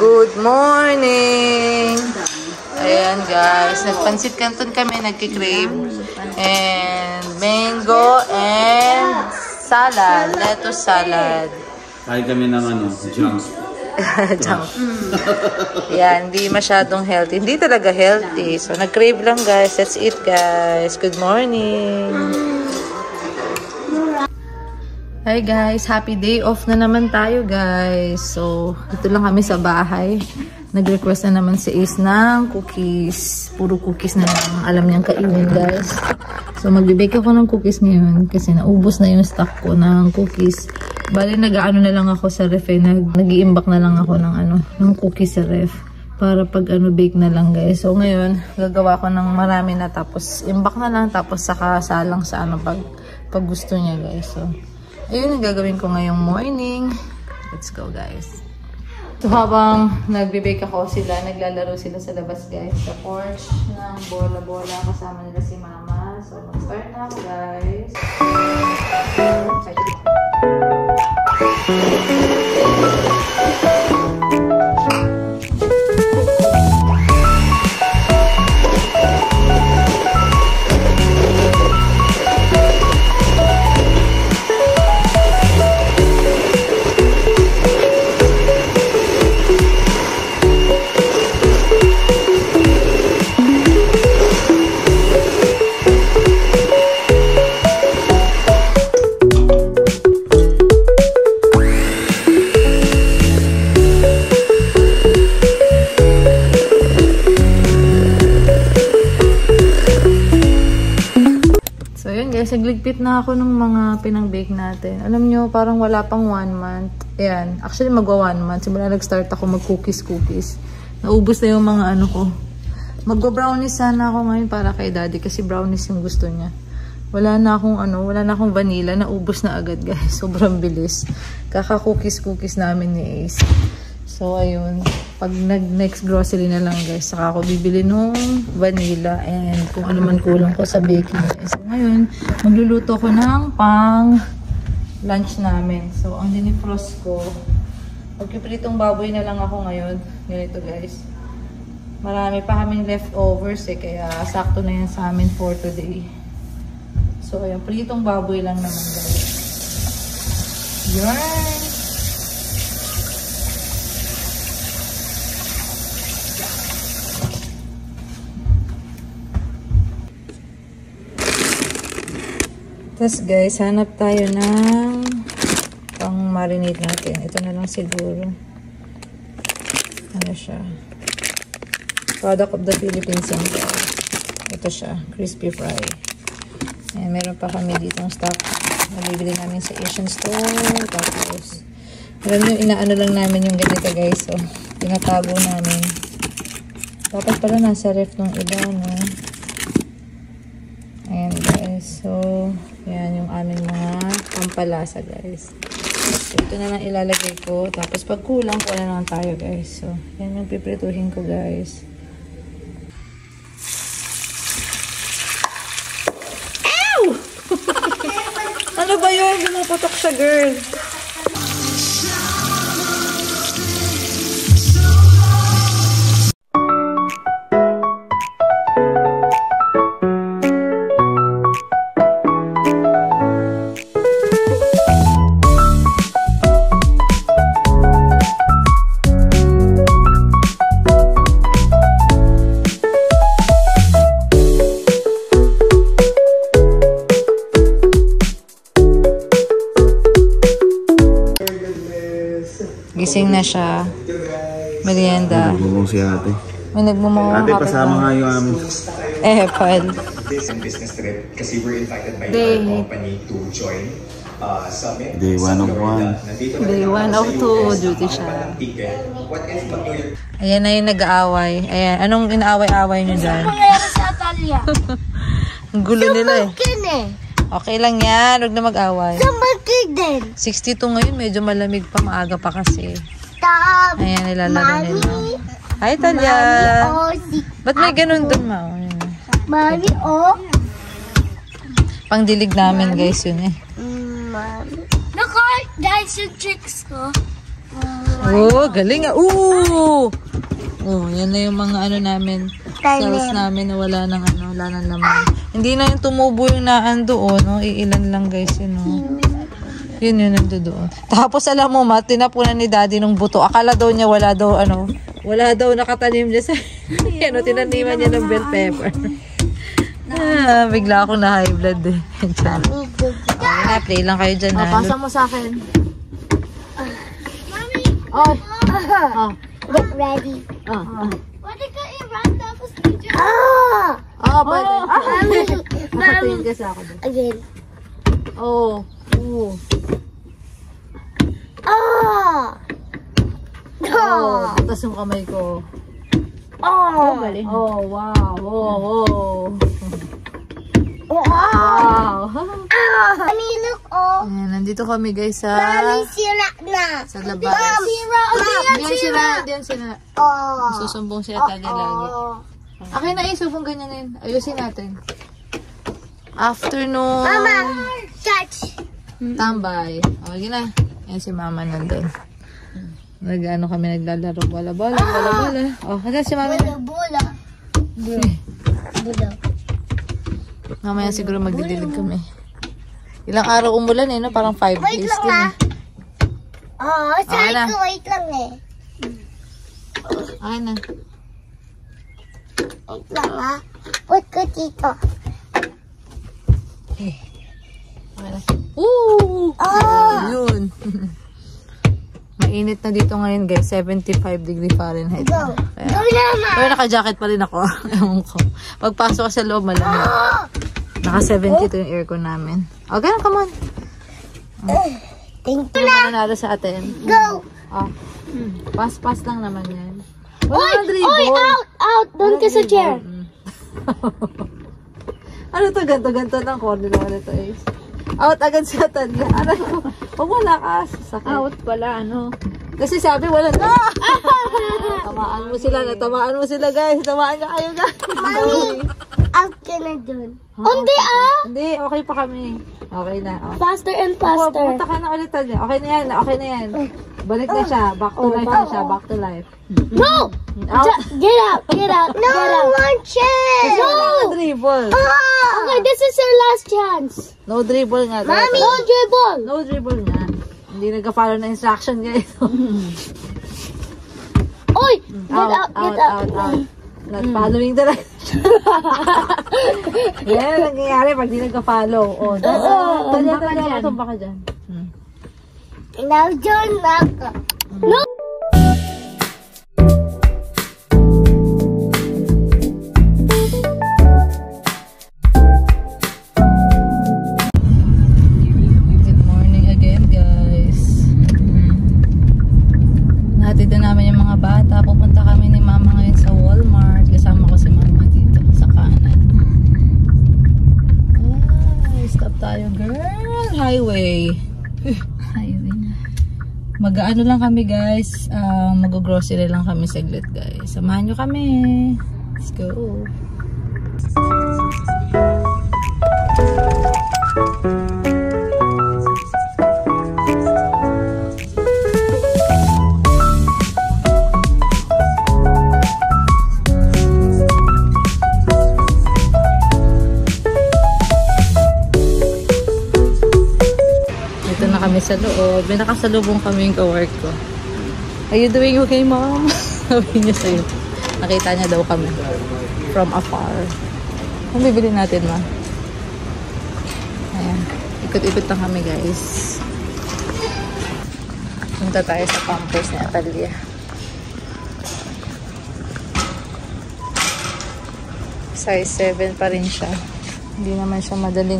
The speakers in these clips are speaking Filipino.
Good morning! Ayan guys, nagpansit canton kami, nagkikrave. And mango and salad, lettuce salad. Kahit kami ng junk. Junk. Yan, hindi masyadong healthy. Hindi talaga healthy. So, nag-crave lang guys. That's it guys. Good morning! Hi guys, happy day off na naman tayo guys. So, dito lang kami sa bahay. Nag-request na naman si Ace ng cookies. Puro cookies na lang alam niyang kainin guys. So, mag-bake ako ng cookies ngayon kasi naubos na yung stock ko ng cookies. Bali, nag-ano na lang ako sa ref eh. Nag-iimbak na lang ako ng cookies sa ref. Para pag bake na lang guys. So, ngayon, gagawa ko ng marami na tapos imbak na lang tapos saka salang sa pag gusto niya guys. So, ayun ang gagawin ko ngayong morning. Let's go guys. So habang nagbe-bake ako naglalaro sila sa labas guys. Sa porch ng bola-bola kasama nila si mama. So mag-start na ako guys. Nagligpit na ako ng mga pinang-bake natin. Alam nyo, parang wala pang 1 month. Ayan. Actually, magwa 1 month. Simula nag-start ako mag-cookies. Naubos na yung mga ko. Magwa-brownies sana ako ngayon para kay daddy kasi brownies yung gusto niya. Wala na akong vanilla. Naubos na agad, guys. Sobrang bilis. Kaka-cookies namin ni Ace. So, ayun. Pag nag-next grocery na lang, guys, saka ako bibili nung vanilla and kung ano man kulang ko sa baking, guys. So, ngayon, magluluto ko ng pang-lunch namin. So, ang dinifrost ko, magpipritong baboy na lang ako ngayon. Ganito, guys. Marami pa kaming leftovers, kaya sakto na yan sa amin for today. So, ayun, pritong baboy lang naman, guys. Yan! Tapos guys, hanap tayo ng pang-marinate natin. Ito na lang siguro. Ano siya? Product of the Philippines yan guys. Ito siya. Crispy fry. Ayan, meron pa kami ditong stock. Nabibili namin sa Asian store. Tapos, alam nyo, inaano lang namin yung ganito guys. So, tinatago namin. Dapat pala nasa ref ng iba, no? Ayan guys. So, yan yung aming mga pampalasa guys. So, ito na lang ilalagay ko. Tapos pag kulang ko na lang tayo guys. So, yan yung piprituhin ko guys. Ow! Ano ba yun? Gumuputok siya girl. Gising na siya. Merienda. Nagmumong si ate. May nagmumong Ate, pasama nga yung aming... Pal. Business trip kasi we're invited by our company to join Summit. Day 1 of 1. Day 1 of 2. Duty siya. Ayan na yung nag-aaway. Ayan. Anong inaaway-aaway nyo dyan? Ang gulo nila Okay lang yan. Huwag na mag-away. 62 ngayon. Medyo malamig pa. Maaga pa kasi. Ayan, nilalaro nila. Hi, Talia. Ba't may ganun dun, Ma? Mami, Pangdilig namin, guys, yun eh. Look, guys, yung tricks ko. Galing ah. Yan na yung mga ano namin. Cells namin na wala nang laman. Hindi na yung tumubo yung naan doon, no? Iilan lang, guys, yun, no? Yun nandoon. Tapos alam mo, Ma, tinapunan ni Daddy ng buto. Akala daw niya wala daw nakatanim niya sa tinaniman niya ng bell pepper. Bigla akong na high blood eh. Play lang kayo dyan. Pasa mo sa akin. Mommy. Get ready. Pwede ka i-run tapos picture. Pwede. Nakatingin ka sa ako. Again. Butas yung kamay ko. Wow. Mami, look, Ayan, nandito kami guys sa... Mami, sira na. Sa labas. Diyan sila. Susumbong siya tayo lagi. Okay na sumbong ganyanin. Ayusin natin. Afternoon. Mama, touch. Tambay. Okay na. Ayan si Mama nandun. Kami naglalaro. Bola-bola. Hanggang si Mama. Bola. Mamaya siguro magdidilig kami. Ilang araw umulan no? Parang 5 days din Sorry ko, wait lang Okay na. Wait lang Put ko dito. Okay na. Yun. Mainit na dito ngayon guys. 75 degree Fahrenheit. Go naman. Pero naka-jacket pa rin ako. Ewan ko. Pagpasok ka sa loob, malamig. Naka-72 yung aircon namin. Okay na, come on. Thank you na. Nanalo sa atin. Go. Pass lang naman yan. Oy, out. Doon ka sa chair. Ano to, ganto ng corner na ito is. Out agad sa Talia. Huwag wala ka. Sakit. Out pala, Kasi sabi wala na. Tamaan mo sila guys. Tamaan niya kayo guys. Mami, out ka na dun. Hindi, okay pa kami. Okay na. Faster and faster. Punta ka na ulit Talia. Okay na yan. Balik na siya. Back to life na siya. Back to life. No! Get out. No, one chance. No dribble. Okay, this is your last chance. No dribble nga. Mami, no dribble. No dribble nga. Hindi nagka-follow na instruction guys. Oy! Get out. Not following the right. Yan ang nangyayari pag di nagka-follow. Tumba ka dyan. Now, John, no! Good morning again, guys. Nahatid na namin yung mga bata. Pupunta kami ni Mama ngayon sa Walmart. Kasama ko si Mama dito sa kanan. Stop tayo, girl. Highway. Mag-ano lang kami guys, mag-grocery lang kami saglit guys. Samahan nyo kami. Let's go. Kami sa loob. May nakasalubong kami yung ka-work ko. Are you doing okay, Mom? Sabi niya sa'yo. Nakita niya daw kami. From afar. Ano bibili natin, Ma? Ayan. Ikot-ikot lang kami, guys. Punta tayo sa Pampers ni Atalia. Size 7 pa rin siya. Hindi naman siya madaling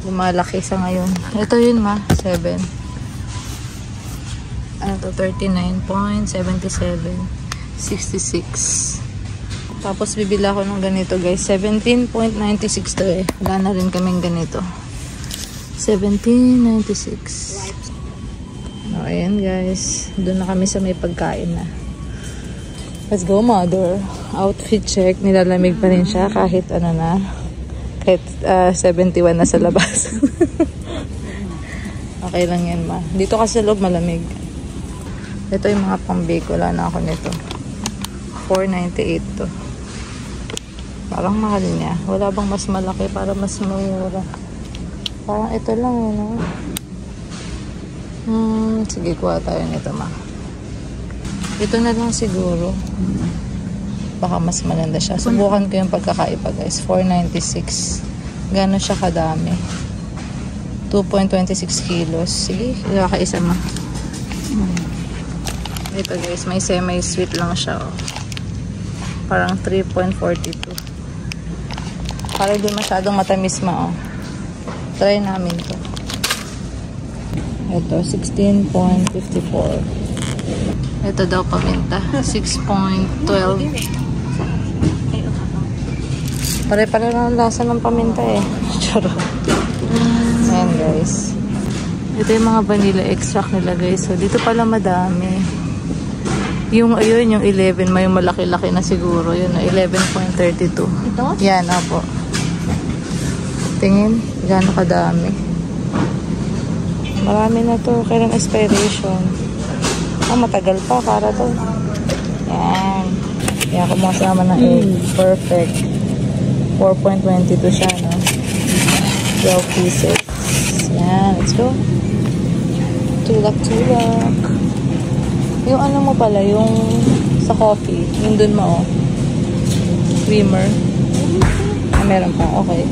lumalaki sa ngayon. Ito yun ma, 7. Ano to, 39.77. 66. Tapos bibila ako ng ganito guys. 17.96 to eh. Wala na rin kaming ganito. 17.96. O, ayan guys. Doon na kami sa may pagkain na. Let's go mother. Outfit check. Nilalamig pa rin siya kahit ano na. Kahit 71 na sa labas. Okay lang yan ma. Dito kasi sa loob malamig. Ito yung mga pang-bake. Wala na ako nito. 498 to. Parang mahal niya. Wala bang mas malaki para mas mura? Parang ito lang yun, no? Sige, kuha tayo nito, ma. Ito na lang siguro. Baka mas maganda siya. Subukan ko yung pagkakaiba, guys. 496. Gano'n siya kadami. 2.26 kilos. Sige, kakaisa, ma. Ito, guys. May semi-sweet lang siya, oh. Parang 3.42. Parang di masyadong matamis, ma, oh. Try namin to. Ito, 16.54. Ito daw paminta. 6.12. Pare-pare lang lasa ng paminta eh. Charot. Ayan guys. Ito yung mga vanilla extract nila guys. So dito pala madami. Yung ayun, yung 11, may malaki-laki na siguro. Yun, 11.32. Ito? Yan, apo. Tingin, gaano kadami. Marami na to. Kailang expiration. Matagal pa para to. Yan. Yan, kumasama ng egg. Perfect. 4.22 siya, no? 12 pieces. Yan, let's go. Tulak. Yung ano mo pala, yung sa coffee. Yung dun mo, oh. Creamer. Meron pa. Okay.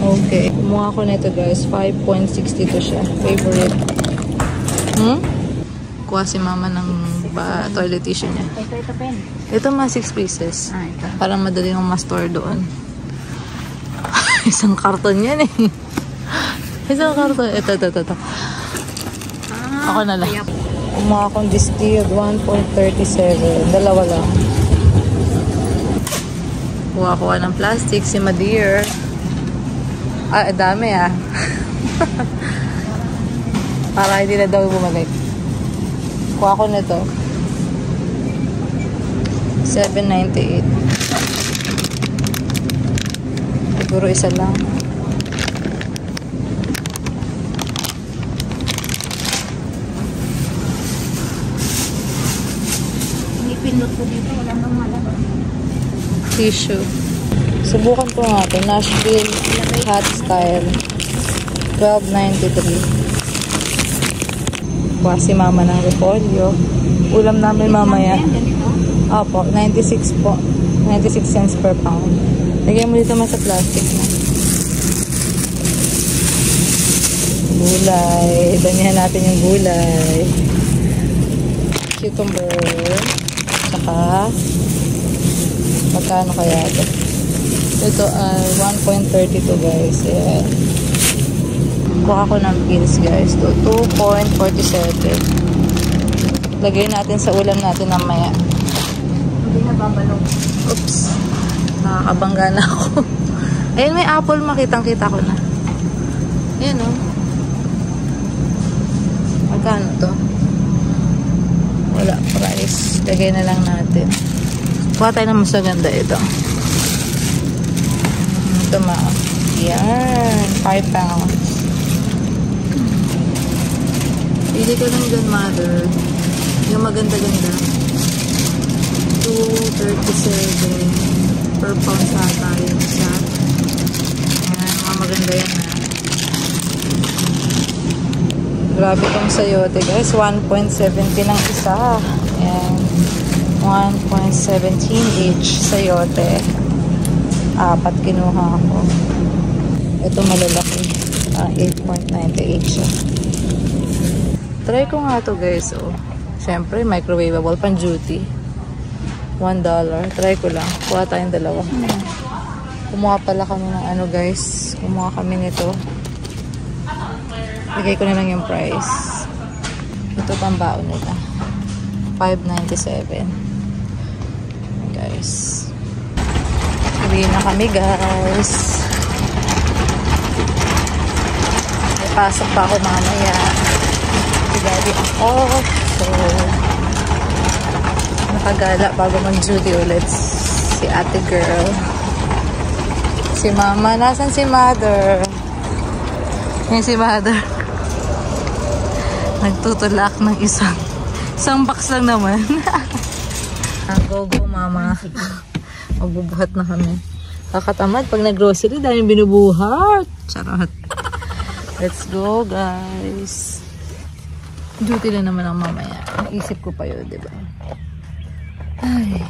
Okay. Kumuha ko nito guys. 5.62 siya. Favorite. Kuha si mama ng toilet tissue niya. Ito pen. Ito mga 6 pieces. Ito. Para madali nang ma-store doon. Isang karton yan eh. Isang karton. Ito. Ako na lang. Kumuha akong distilled 1.37. Dalawa lang. Kuha ng plastic. Si Madeir. Dami ah. Para hindi na daw bumalik. Kuha ko nito. 7.98. Siguro isa lang. Pinot ko dito, wala nang malala. Tissue. Subukan ko nga ito. Nashville Hot Style. 12.93. Kuha si mama ng repolyo. Ulam namin mamaya. Opo, 96 po. 96 cents per pound. Lagay mo dito sa plastic na. Gulay. Damihan natin yung gulay. Cucumber. Saka magkano kaya ito? Ito ay 1.32 guys. Ayan. Kuha ko ng beans guys. 2.47. Lagay natin sa ulam natin mamaya. Hindi na babalong. Oops. Nakakabangga na ako. Ayun, may apple. Makitang-kita ko na. Ayan o. Magkano to? Wala price. Lagay na lang natin. Kuha tayo ng mas maganda ito. Ito yan. 5 pounds. Pili ka lang dyan, mother. Yung maganda-ganda. 2.37 per pound sa tayo. Isa. Ayan, mga maganda yan ha. Grabe tong sayote guys. 1.70 lang isa. Ayan. 1.17 each sayote. 4 kinuha ako. Ito malalaki. 8.98 siya. Try ko nga to guys, oh. Siyempre, microwavable, pan duty. $1. Try ko lang. Kuha tayong dalawa. Kumuha pala kami ng ano guys. Kumuha kami nito. Bigay ko na lang yung price. Ito pang baon nila. $5.97. Guys. Uwi na kami guys. May pasok pa ako mamaya. Daddy ako. So, nakagala bago mag-duty ulit si ate girl. Si mama. Nasaan si mother? Yan si mother. Nagtutulak ng isang box lang naman. Go, go, mama. Magbubuhat na kami. Kakatamad. Pag nag-grocery, dahil binubuhat. Charot. Let's go, guys. Duty lang naman ang mamaya. Naisip ko pa yun, diba? Ay.